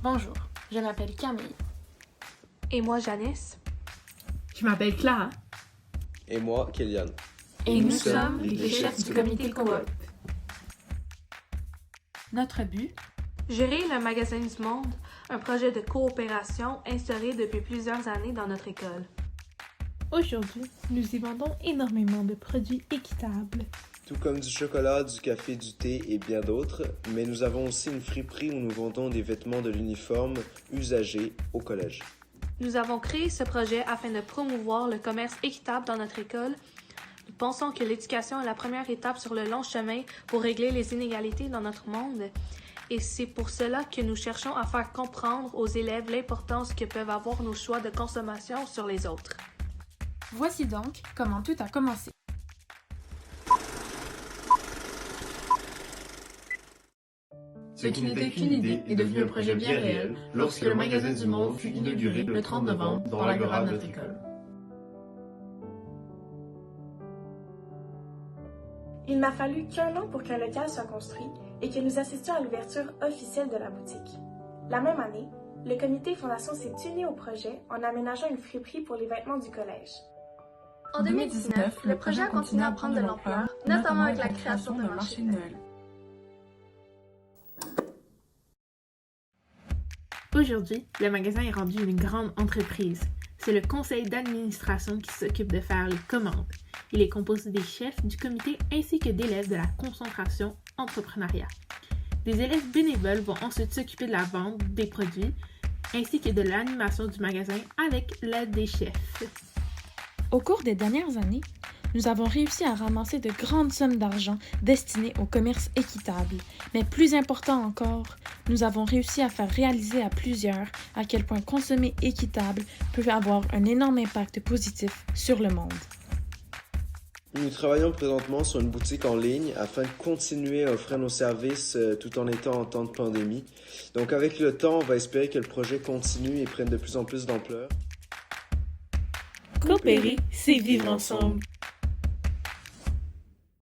Bonjour, je m'appelle Camille. Et moi, Janice. Je m'appelle Clara. Et moi, Kéliane. Et nous sommes les chefs du comité coop. Notre but, Gérer le magasin du monde, un projet de coopération instauré depuis plusieurs années dans notre école. aujourd'hui, nous y vendons énormément de produits équitables. Tout comme du chocolat, du café, du thé et bien d'autres, mais nous avons aussi une friperie où nous vendons des vêtements de l'uniforme usagés au collège. Nous avons créé ce projet afin de promouvoir le commerce équitable dans notre école. Nous pensons que l'éducation est la première étape sur le long chemin pour régler les inégalités dans notre monde. Et c'est pour cela que nous cherchons à faire comprendre aux élèves l'importance que peuvent avoir nos choix de consommation sur les autres. Voici donc comment tout a commencé. Ce qui n'était qu'une idée est devenu un projet bien réel lorsque le magasin du monde fut inauguré le 30 novembre dans l'agora de notre école. Il n'a fallu qu'un an pour qu'un local soit construit et que nous assistions à l'ouverture officielle de la boutique. La même année, le comité Fondation s'est uni au projet en aménageant une friperie pour les vêtements du collège. En 2019, le projet a continué à prendre de l'ampleur, notamment avec la création d'un marché de Noël. Aujourd'hui, le magasin est rendu une grande entreprise. C'est le conseil d'administration qui s'occupe de faire les commandes. Il est composé des chefs du comité ainsi que d'élèves de la concentration entrepreneuriat. Des élèves bénévoles vont ensuite s'occuper de la vente des produits ainsi que de l'animation du magasin avec l'aide des chefs. Au cours des dernières années, nous avons réussi à ramasser de grandes sommes d'argent destinées au commerce équitable. Mais plus important encore, nous avons réussi à faire réaliser à plusieurs à quel point consommer équitable peut avoir un énorme impact positif sur le monde. Nous travaillons présentement sur une boutique en ligne afin de continuer à offrir nos services tout en étant en temps de pandémie. Donc avec le temps, on va espérer que le projet continue et prenne de plus en plus d'ampleur. Coopérer, c'est vivre ensemble.